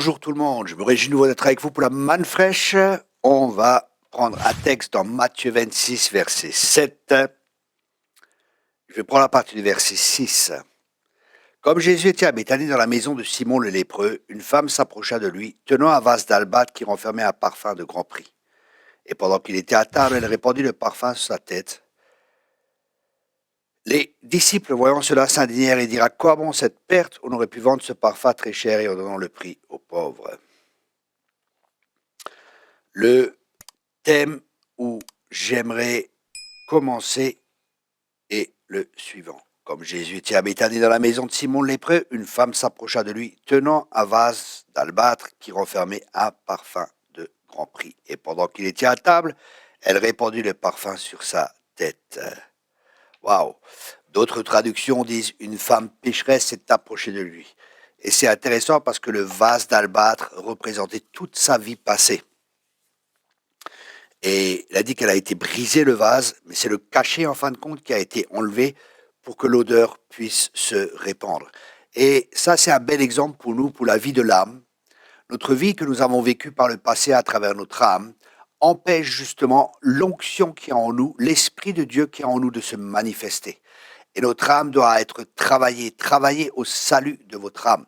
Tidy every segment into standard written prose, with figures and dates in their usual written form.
Bonjour tout le monde, je me réjouis de nouveau d'être avec vous pour la manne fraîche. On va prendre un texte dans Matthieu 26, verset 7. Je vais prendre la partie du verset 6. Comme Jésus était à Béthanie dans la maison de Simon le lépreux, une femme s'approcha de lui, tenant un vase d'albâtre qui renfermait un parfum de grand prix. Et pendant qu'il était à table, elle répandit le parfum sur sa tête. Les disciples, voyant cela, s'indignèrent et dirent: à quoi bon cette perte? On aurait pu vendre ce parfum très cher et en donnant le prix aux pauvres. Le thème où j'aimerais commencer est le suivant. Comme Jésus était à Béthanie dans la maison de Simon le lépreux, une femme s'approcha de lui, tenant un vase d'albâtre qui renfermait un parfum de grand prix. Et pendant qu'il était à table, elle répandit le parfum sur sa tête. Waouh! D'autres traductions disent: une femme pécheresse s'est approchée de lui. Et c'est intéressant parce que le vase d'albâtre représentait toute sa vie passée. Et il a dit qu'elle a été brisée, le vase, mais c'est le cachet, en fin de compte, qui a été enlevé pour que l'odeur puisse se répandre. Et ça, c'est un bel exemple pour nous, pour la vie de l'âme. Notre vie que nous avons vécue par le passé à travers notre âme empêche justement l'onction qui est en nous, l'Esprit de Dieu qui est en nous de se manifester. Et notre âme doit être travaillée au salut de votre âme.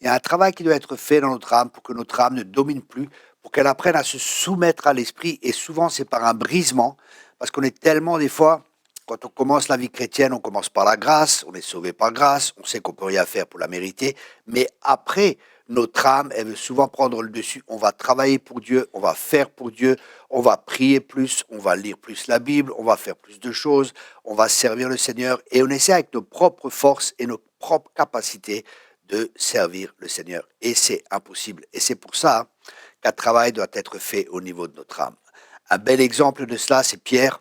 Il y a un travail qui doit être fait dans notre âme pour que notre âme ne domine plus, pour qu'elle apprenne à se soumettre à l'esprit. Et souvent, c'est par un brisement, parce qu'on est tellement, des fois, quand on commence la vie chrétienne, on commence par la grâce, on est sauvé par grâce, on sait qu'on peut rien faire pour la mériter, mais après, notre âme, elle veut souvent prendre le dessus. On va travailler pour Dieu, on va faire pour Dieu, on va prier plus, on va lire plus la Bible, on va faire plus de choses, on va servir le Seigneur, et on essaie avec nos propres forces et nos propres capacités de servir le Seigneur. Et c'est impossible. Et c'est pour ça qu'un travail doit être fait au niveau de notre âme. Un bel exemple de cela, c'est Pierre.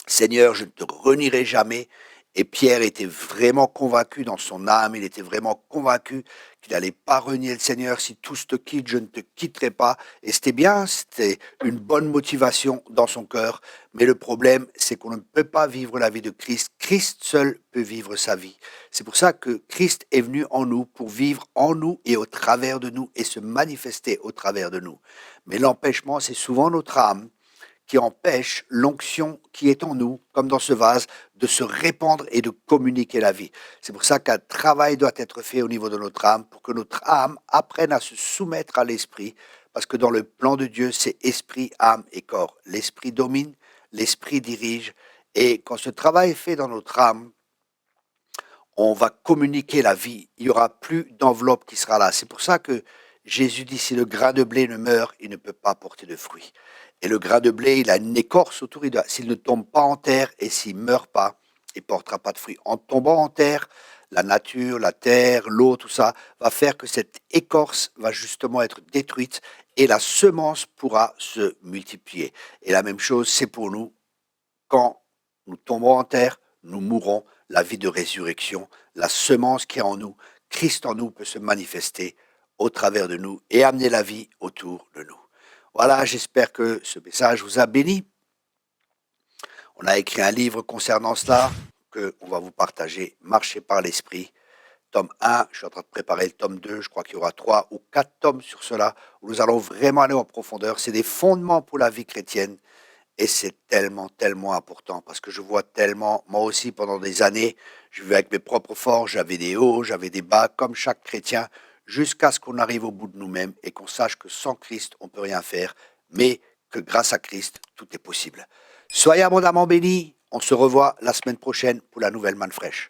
Seigneur, je ne te renierai jamais. Et Pierre était vraiment convaincu dans son âme, il était vraiment convaincu qu'il n'allait pas renier le Seigneur. Si tous te quittent, je ne te quitterai pas. Et c'était bien, c'était une bonne motivation dans son cœur. Mais le problème, c'est qu'on ne peut pas vivre la vie de Christ. Christ seul peut vivre sa vie. C'est pour ça que Christ est venu en nous pour vivre en nous et au travers de nous et se manifester au travers de nous. Mais l'empêchement, c'est souvent notre âme qui empêche l'onction qui est en nous, comme dans ce vase, de se répandre et de communiquer la vie. C'est pour ça qu'un travail doit être fait au niveau de notre âme, pour que notre âme apprenne à se soumettre à l'esprit, parce que dans le plan de Dieu, c'est esprit, âme et corps. L'esprit domine, l'esprit dirige, et quand ce travail est fait dans notre âme, on va communiquer la vie. Il n'y aura plus d'enveloppe qui sera là. C'est pour ça que Jésus dit: si le grain de blé ne meurt, il ne peut pas porter de fruits. Et le grain de blé, il a une écorce autour. S'il ne tombe pas en terre et s'il ne meurt pas, il ne portera pas de fruits. En tombant en terre, la nature, la terre, l'eau, tout ça, va faire que cette écorce va justement être détruite et la semence pourra se multiplier. Et la même chose, c'est pour nous. Quand nous tombons en terre, nous mourrons. La vie de résurrection, la semence qui est en nous, Christ en nous peut se manifester au travers de nous et amener la vie autour de nous. Voilà, j'espère que ce message vous a béni. On a écrit un livre concernant cela qu'on va vous partager, Marcher par l'Esprit. Tome 1, je suis en train de préparer le tome 2, je crois qu'il y aura 3 ou 4 tomes sur cela, où nous allons vraiment aller en profondeur. C'est des fondements pour la vie chrétienne et c'est tellement, tellement important parce que je vois tellement, moi aussi pendant des années, je vivais avec mes propres forces, j'avais des hauts, j'avais des bas, comme chaque chrétien, jusqu'à ce qu'on arrive au bout de nous-mêmes et qu'on sache que sans Christ, on ne peut rien faire, mais que grâce à Christ, tout est possible. Soyez abondamment bénis, on se revoit la semaine prochaine pour la nouvelle manne fraîche.